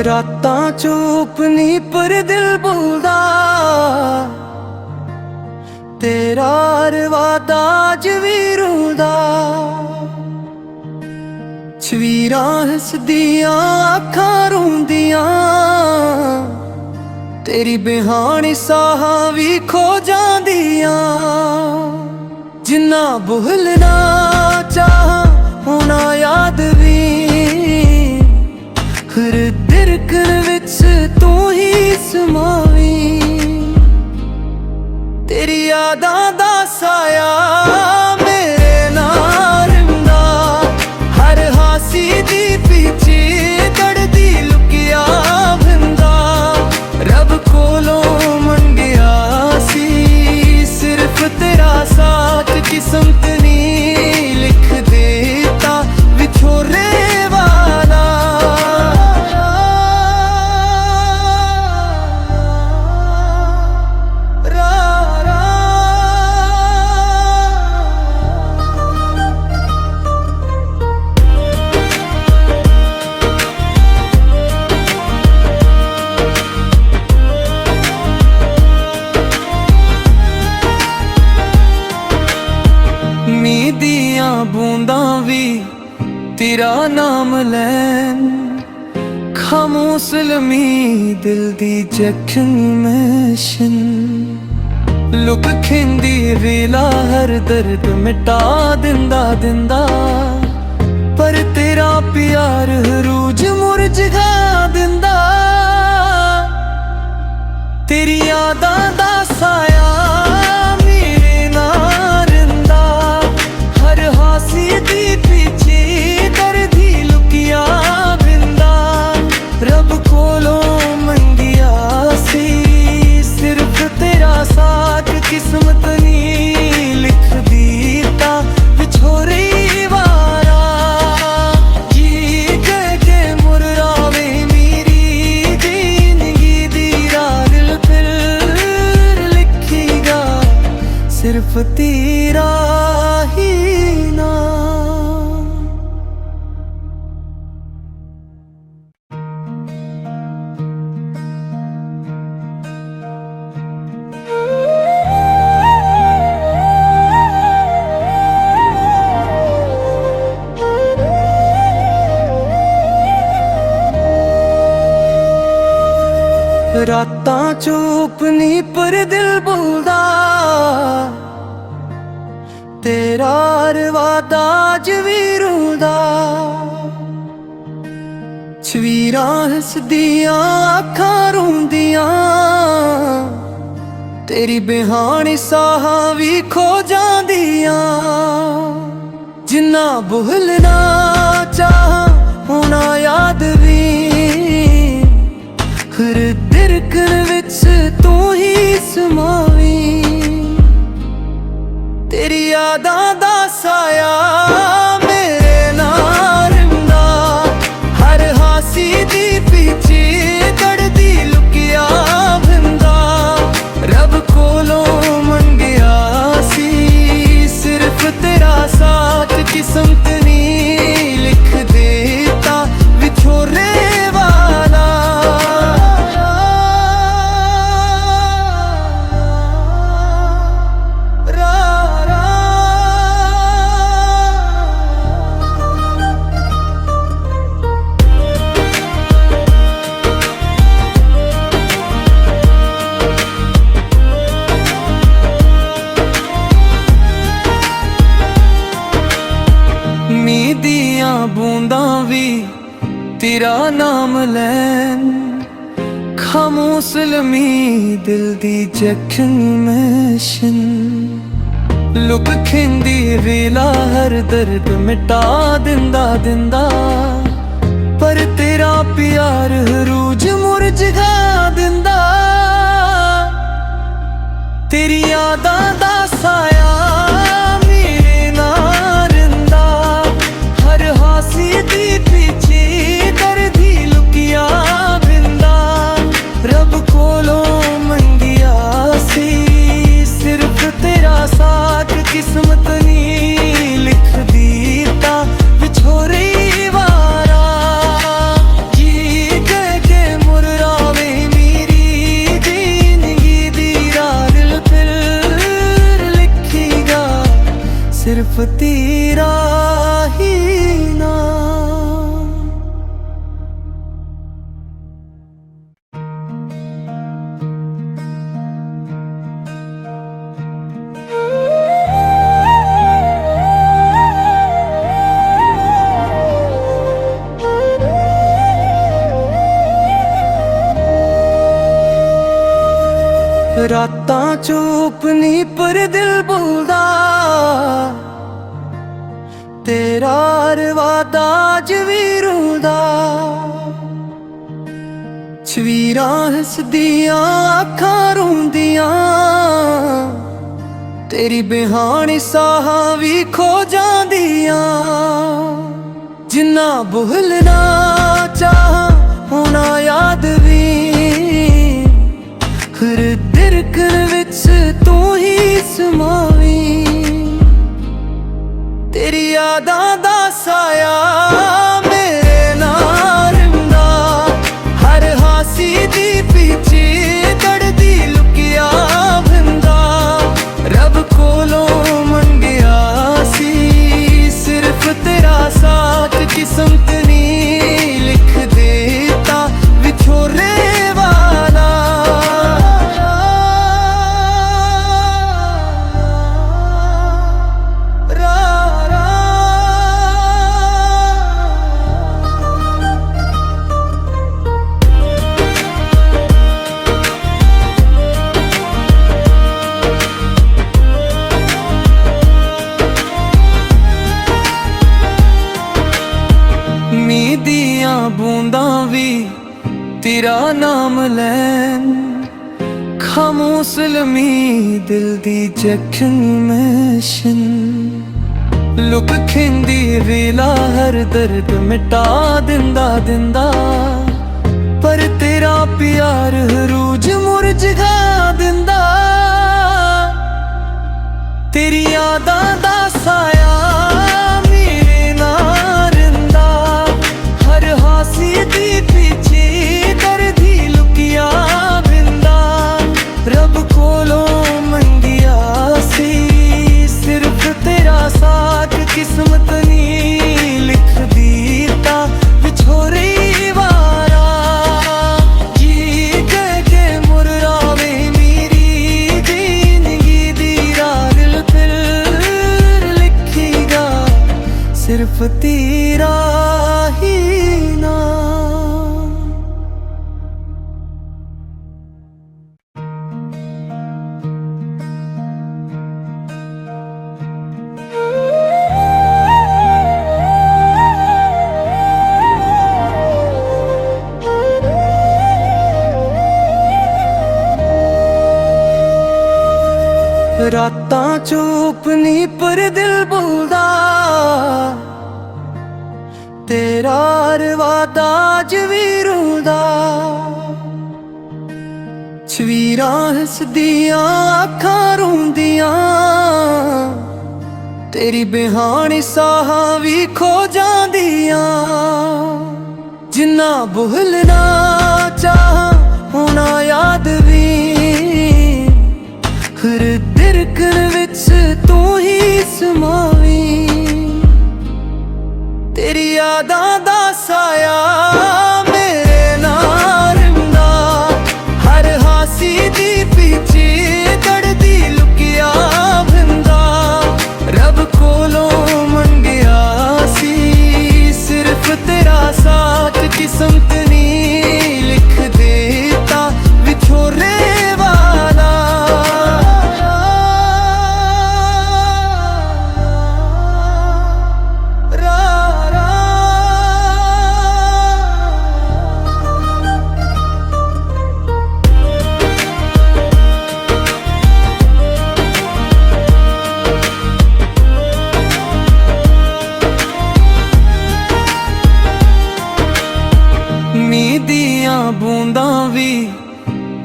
रातां चुप नी पर दिल बोलदा तेरा रवादा अज भी रुलदा। छवीरां हसदियां अखां रोंदियां तेरी बिहानी साहां भी खो जांदियां। जिन्ना भुलना चाह होना याद भी हर दिरकन विच तू ही समावी। तेरी यादां दा साया मेरे नाल रहिंदा हर हासी दी पीछे दड़दी लुकिया बंदा। रब कोलों मंगिया सी सिर्फ तेरा साथ किस्मत नी लिख देता विछोरे वाला। मीं दियां बूंदां भी तेरा नाम लैन खामोश लमी दिल दी जख्म मैशन। लुक खिंदी वेला हर दर्द मिटा दिंदा दिंदा पर तेरा प्यार रूज मुरझा दिंदा। तेरी यादां दा साया मेरे नाल रहिंदा हर हासी दी पीछे दर्दी लुकिया बिंदा। रब कोलों मंगिया सी सिर्फ तेरा साथ किस्मत नी लिख दीता विछोरे वाला। जी कह के मुरावे मेरी जिंदगी दी राह दिल फिर लिखीगा सिर्फ तेरा ही नाम। रातां चुप नी पर दिल बोलदा तेरा रवादा अज भी रुलदा। छवीरां हसदियां अखां रोंदियां तेरी बिहानी साहां भी खो जांदियां। जिन्ना भुलना चाह होना याद भी हर दिरकन विच तू ही समावी। तेरी यादां दा साया मेरे नाल रहिंदा हर हासी दी पीछे दड़दी लुकिया बंदा। रब कोलों मंगिया सी सिर्फ तेरा साथ किस्मत नी लिख देता विछोरे वाला। मीं दियां बूंदां भी तेरा नाम लैन खामोश लमी दिल दी जख्म मैशन। लुक खिंदी वेला हर दर्द मिटा दिंदा दिंदा पर तेरा प्यार रूज मुरझा दिंदा। तेरी यादां दा साया मेरे नाल रहिंदा हर हासी दी पीछे दर्दी लुकिया बिंदा। रब कोलों मंगिया सी सिर्फ तेरा साथ किस्मत नी लिख दीता विछोरे वाला। जी कह के ਰਾਤਾਂ ਚੁੱਪ ਨੀ ਪਰ ਦਿਲ ਬੋਲਦਾ ਤੇਰਾ ਰਵਾਦਾ ਅੱਜ ਵੀ ਰੁਲਦਾ ਤਸਵੀਰਾਂ ਹੱਸਦੀਆਂ ਅੱਖਾਂ ਰੋਂਦੀਆਂ ਤੇਰੀ ਬਿਹਾਣੀ ਸਾਹਾਂ ਵੀ ਖੋ ਜਾਂਦੀਆਂ ਜਿੰਨਾ ਭੁੱਲਣਾ ਚਾਹਾਂ ਹੋਣਾ ਯਾਦ ਵੀ ਹਰ ਦਿਰਕਣ ਵਿੱਚ ਤੂੰ ਹੀ ਸਮਾਵੀਂ ਤੇਰੀ ਯਾਦਾਂ ਦਾ ਸਾਇਆ ਮੇਰੇ ਨਾਲ ਰਹਿੰਦਾ ਹਰ ਹਾਸੀ ਦੀ ਪਿੱਛੇ ਦੜਦੀ ਲੁਕਿਆ ਬੰਦਾ ਰੱਬ ਕੋਲੋਂ ਮੰਗਿਆ ਸੀ ਸਿਰਫ ਤੇਰਾ ਸਾਥ ਕਿਸਮਤ ਨੀ ਲਿਖ ਦੇਤਾ ਵਿਛੋੜੇ ਵਾਲਾ ਮੀਂਹ ਦੀਆਂ ਬੂੰਦਾਂ ਵੀ ਤੇਰਾ ਨਾਮ ਲੈਣ ਖਾਮੋਸ਼ ਲਮੀ ਦਿਲ ਦੀ ਜ਼ਖਮੈਸ਼ਨ ਲੁਕ ਖਿੰਦੀ ਵੇਲਾ ਹਰ ਦਰਦ ਮਿਟਾ ਦਿੰਦਾ ਪਰ ਤੇਰਾ ਪਿਆਰ ਰੂਜ ਮੁਰਝਾ ਦਿੰਦਾ ਤੇਰੀ ਯਾਦਾਂ ਦਾ ਸਾਇਆ ਦੀ ਪਿੱਛੇ ਦਰਦੀ ਲੁਕਿਆ ਬਿੰਦਾ ਰੱਬ ਕੋਲੋਂ ਮੰਗਿਆ ਸੀ ਸਿਰਫ ਤੇਰਾ ਸਾਥ ਕਿਸਮਤ ਨੀ ਲਿਖ ਦਿੱਤਾ ਵਿਛੋੜੇ ਵਾਲਾ ਜੀ ਕਹਿ ਕੇ ਮੁਰਾਵੇ ਮੇਰੀ ਜ਼ਿੰਦਗੀ ਦੀ ਰਾਹ ਦਿਲ ਫਿਰ ਲਿਖੇਗਾ ਸਿਰਫ ਤੇਰਾ ਹੀ ਰਾਤਾਂ ਚੁੱਪ ਨੀ ਪਰ ਦਿਲ ਬੋਲਦਾ ਤੇਰਾ ਰਵਾਦਾ ਅੱਜ ਵੀ ਰੁਲਦਾ ਤਸਵੀਰਾਂ ਹੱਸਦੀਆਂ ਅੱਖਾਂ ਰੋਂਦੀਆਂ ਤੇਰੀ ਬਿਹਾਣੀ ਸਾਹਾਂ ਵੀ ਖੋ ਜਾਂਦੀਆਂ ਜਿੰਨਾ ਭੁੱਲਣਾ ਚਾਹਾਂ ਹੋਣਾ ਯਾਦ ਵੀ ਹਰ ਦਿਰਕਣ ਵਿੱਚ ਤੂੰ ਹੀ ਸਮਾਵੀਂ ਤੇਰੀ ਯਾਦਾਂ ਦਾ ਸਾਇਆ ਮੇਰੇ ਨਾਲ ਰਹਿੰਦਾ ਹਰ ਹਾਸੀ ਦੀ ਪਿੱਛੇ ਦੜਦੀ ਲੁਕਿਆ ਬੰਦਾ ਰੱਬ ਕੋਲੋਂ ਮੰਗਿਆ ਸੀ ਸਿਰਫ ਤੇਰਾ ਸਾਥ ਕਿਸਮਤ ਨੀ ਲਿਖ ਦੇਤਾ ਵਿਛੋੜੇ ਵਾਲਾ ਮੀਂਹ ਦੀਆਂ ਬੂੰਦਾਂ ਵੀ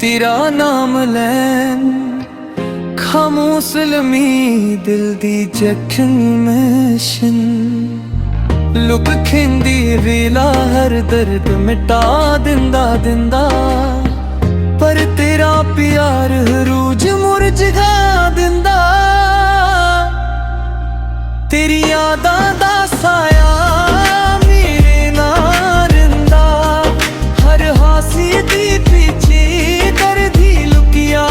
ਤੇਰਾ ਨਾਮ ਲੈਣ ਖਾਮੋਸ਼ ਲਮੀ ਦਿਲ ਦੀ ਜ਼ਖਮੈਸ਼ਨ ਲੁਕ ਖਿੰਦੀ ਵੇਲਾ ਹਰ ਦਰਦ ਮਿਟਾ ਦਿੰਦਾ ਪਰ ਤੇਰਾ ਪਿਆਰ ਰੂਜ ਮੁਰਝਾ ਦਿੰਦਾ ਤੇਰੀ ਯਾਦਾਂ ਦਾ ਸਾਇਆ ਦੀ ਪਿੱਛੇ ਦਰਦੀ ਲੁਕਿਆ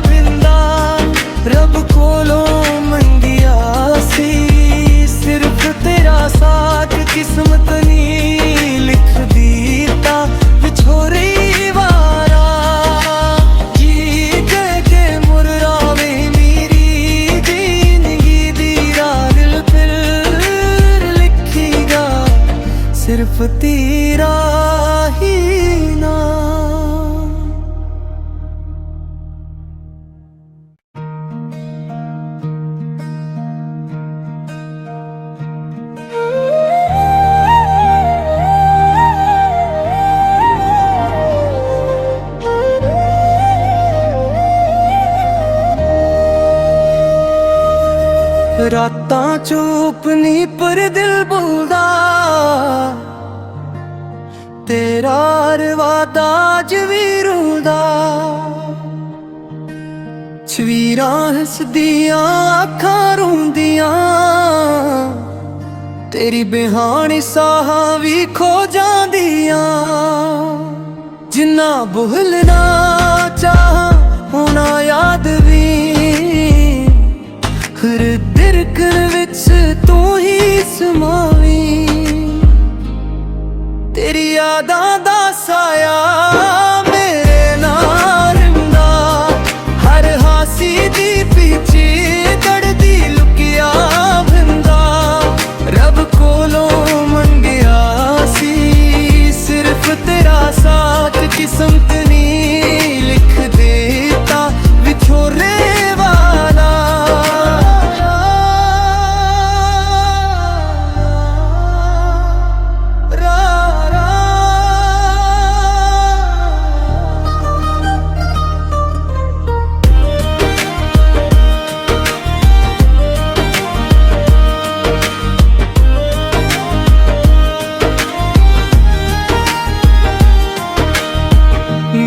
ਬਿੰਦਾ ਰੱਬ ਕੋਲੋਂ ਮੰਗਿਆ ਸੀ ਸਿਰਫ ਤੇਰਾ ਸਾਥ ਕਿਸਮਤ ਨੀ ਲਿਖ ਦਿੱਤਾ ਵਿਛੋੜੇ ਵਾਲਾ ਜੀ ਕਹਿ ਕੇ तेरा ही नाम। रातां चुप नी पर दिल बोलदा, तेरा रवादा अज भी रुलदा। छवीरां हसदियां अखां रोंदियां, तेरी बिहानी साहां भी खो जांदियां। जिन्ना भुलना चाह होना याद भी, हर दिरकन विच तू ही समावी। तेरी यादां दा साया मेरे नाल रहिंदा, हर हासी दी पीछे दड़दी लुकिया फिरदा। रब कोलों मंगिया सी सिर्फ तेरा साथ, किस्मत नी लिख देता विछोरे वाला।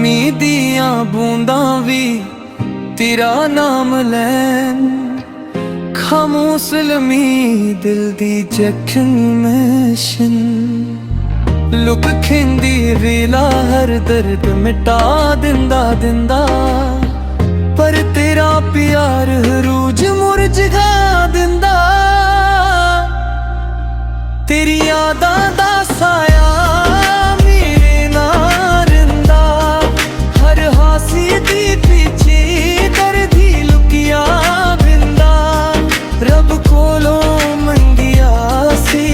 मीं दियां बूंदां भी तेरा नाम लैन, खामोश लमी दिल दी जख्मशन। लुक खिंदी वेला हर दर्द मिटा दिंदा दिंदा, पर तेरा प्यार रूज मुरझा दिंदा। तेरी यादां दा साया मेरे नाल रहिंदा, हर हासी दी पीछे दर्दी लुकिया फिरदा। रब कोलों मंगिया सी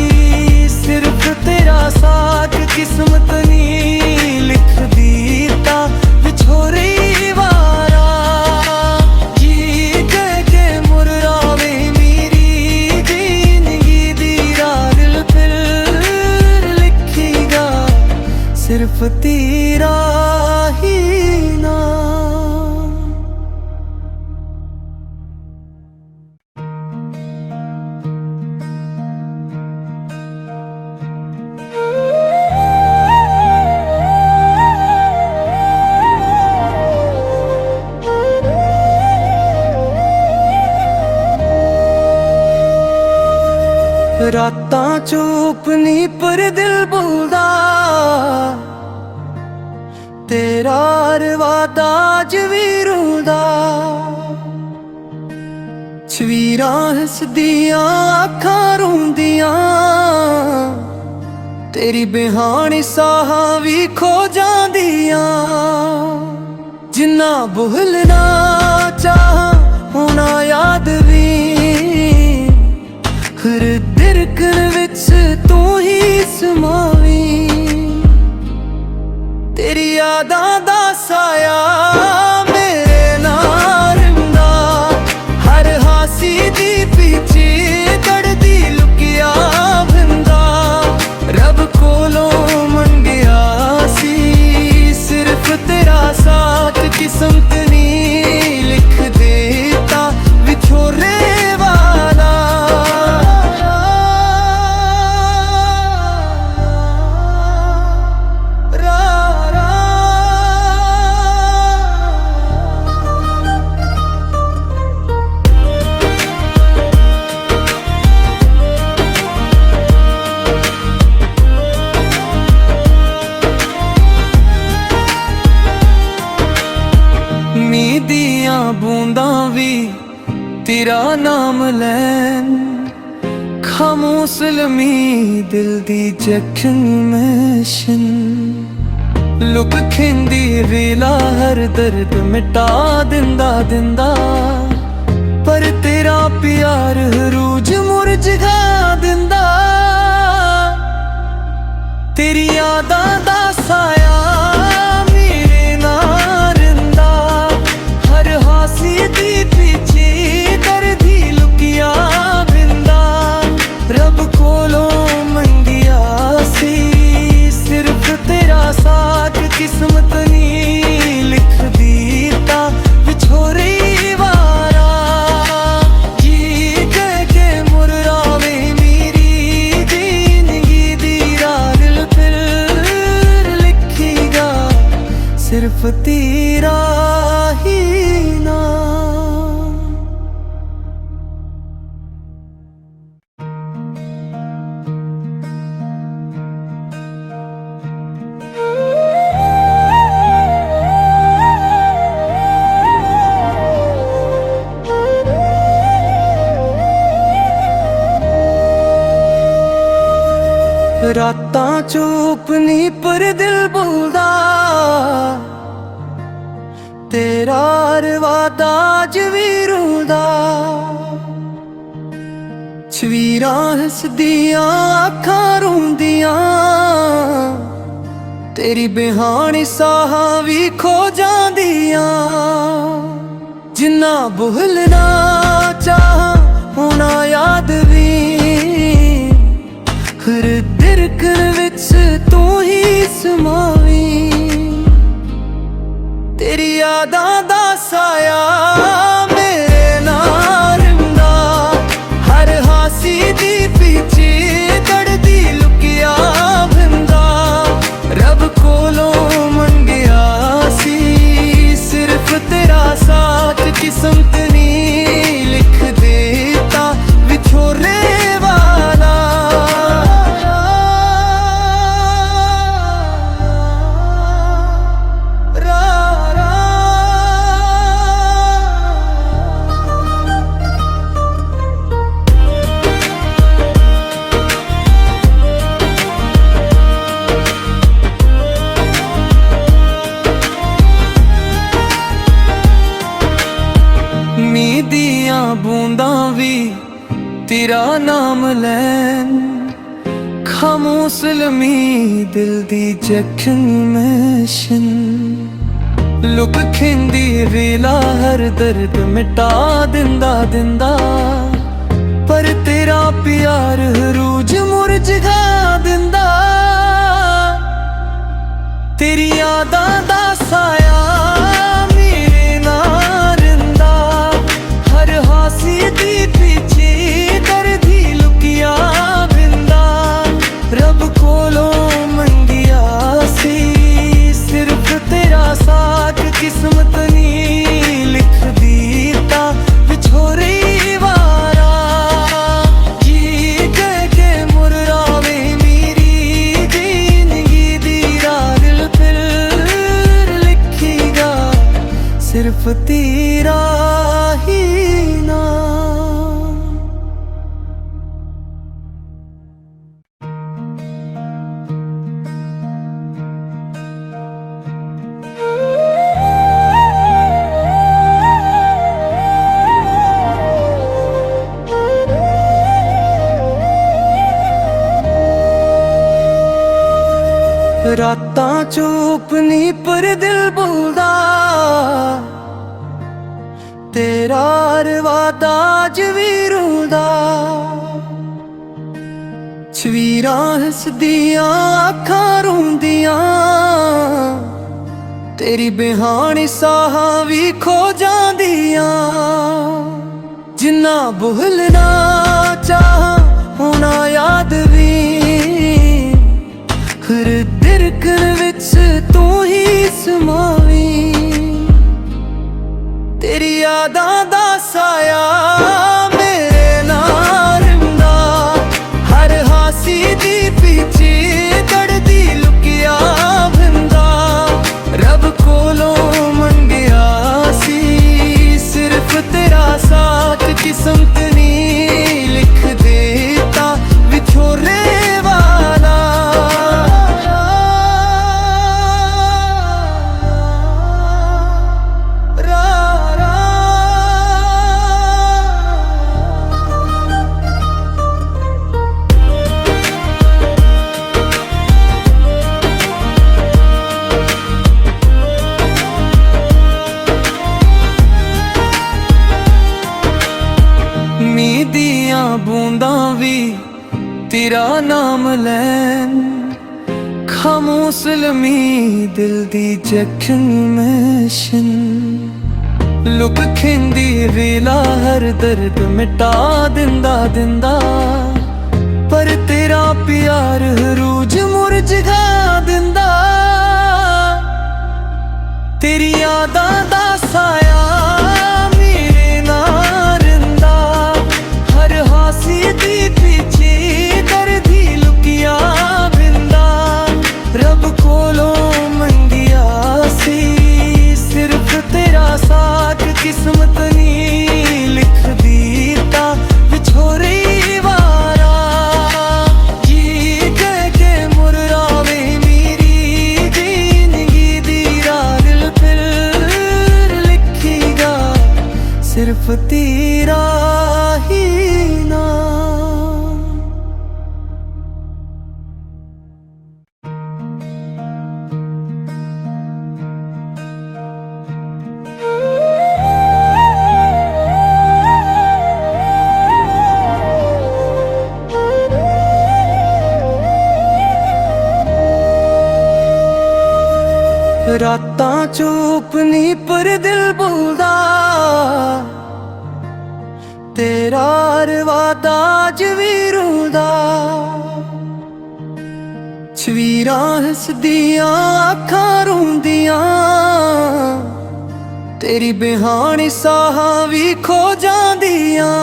सिर्फ तेरा साथ, किस्मत नी लिख दीता विछोरे वाला। जी कह के मुरावे मेरी जिंदगी दी राह, दिल फिर लिखेगा सिर्फ तेरा ही नाम। रातां चुप नी पर दिल बोलदा, तेरा रवादा अज भी रुलदा। छवीरां हसदियां अखां रोंदियां, तेरी बिहानी साहां भी खो जांदियां। जिन्ना भुलना चाह होना याद भी, हर दिरकन विच तू ही समावी। तेरी यादां दा साया मेरे नाल रहिंदा, हर हासी दी पीछे दड़दी लुकिया फिरदा। रब कोलों मंगिया सी सिर्फ तेरा साथ, किस्मत नी लिख देता विछोरे वाला। मीं दियां बूंदां भी तेरा नाम लैन, खामोश लमी दिल दी जख्मशन। लुक खिंदी वेला हर दर्द मिटा दिंदा दिंदा, पर तेरा प्यार रूज मुरझा दिंदा। तेरी यादां दा साया मेरे नाल रहिंदा, हर हासी दी पिछे दर्दी लुकिया बिंदा। रब कोलों मंगिया सी सिर्फ तेरा साथ, किस्मत नी लिख दीता विछोरे वारा। जी कह के मुरावे मेरी जिंदगी दी राह, दिल फिर लिखीगा सिर्फ तेरा ही नाम। रातां चुप नी पर दिल बोलदा, तेरा रवादा अज भी रुलदा। छवीरां हसदियां अखां रोंदियां, तेरी बिहानी साहां भी खो जांदियां। जिन्ना भुलना चाहां होना याद भी, हर दिरकन विच तू ही समावी। तेरी यादां दा साया मेरे नाल रहिंदा, हर हासी दी पिछे दर्दी लुकिया बिंदा। रब कोलों मंगिया सी सिर्फ तेरा साथ, किस्मत नी लिख देता विछोरे वाला। मीं दियां बूंदां भी तेरा नाम लैन, खामोश लमी दिल दी जख्म मैशन। लुक खिंदी वेला हर दर्द मिटा दिंदा दिंदा, पर तेरा प्यार रूज मुरझा दिंदा। तेरी यादां दा साया मेरे नाल रहिंदा, हर हासी दी पिछे दर्दी लुकिया बिंदा। रब कोलों मंगिया सी सिर्फ तेरा साथ, किस्मत नी लिख दीता विछोरे वारा। जी कह के मुरावे मेरी जिंदगी दी राह, दिल फिर लिखीगा सिर्फ तेरा ही नाम। रातां चुप नी पर दिल बोलदा, तेरा रवादा अज भी रुलदा। छवीरां हसदियां अखां रोंदियां, तेरी बिहानी साहां भी खो जांदियां। जिन्ना भुलना चाहां होना याद भी, हर दिरकन विच तू ही समावी। तेरी यादां दा साया मेरे नाल रहिंदा, हर हासी दी पिछे दर्दी लुकिया बिंदा। रब कोलों मंगिया सी सिर्फ तेरा साथ, किस्मत नी लिख देता विछोरे वाला। रा रा खामोसलमी दिल दी जख्मशन लुक खिंदी वेला हर दर्द मिटा दिंदा दिंदा पर तेरा प्यार रूज मुरझा दिंदा तेरी यादां दा साया मेरे नाल रहिंदा हर हासी दी पीछे दर्दी लुकिया बिंदा रब कोलों मंगिया सी सिर्फ तेरा साथ किस्मत नी लिख दीता विछोरी वारा जी कह के मुरावे मेरी जिंदगी दी राह दिल फिर लिखीगा सिर्फ तेरा ही नाम। रातां चुप नी पर दिल बोलदा तेरा रवादा अज भी रुलदा छवीरां हसदियां अखां रोंदियां तेरी बिहानी साहां भी खो जांदियां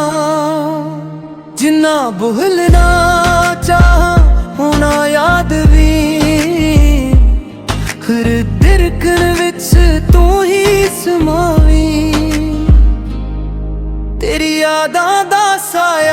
जिन्ना भुलना चाह होना याद भी हर दिरकन विच तू ही समावी तेरी यादां दा साया